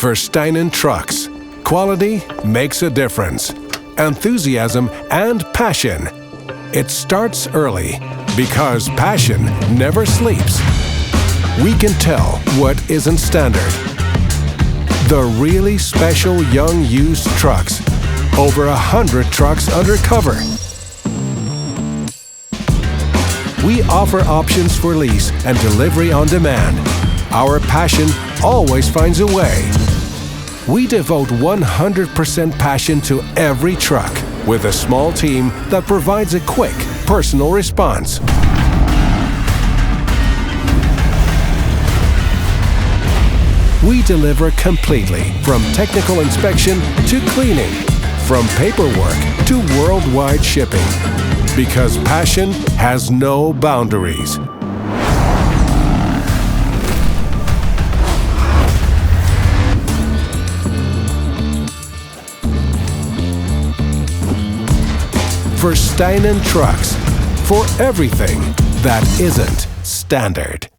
Versteijnen Trucks. Quality makes a difference. Enthusiasm and passion. It starts early because passion never sleeps. We can tell what isn't standard. The really special young used trucks. Over 100 trucks under cover. We offer options for lease and delivery on demand. Our passion always finds a way. We devote 100% passion to every truck with a small team that provides a quick, personal response. We deliver completely, from technical inspection to cleaning, from paperwork to worldwide shipping. Because passion has no boundaries. Versteijnen Trucks, for everything that isn't standard.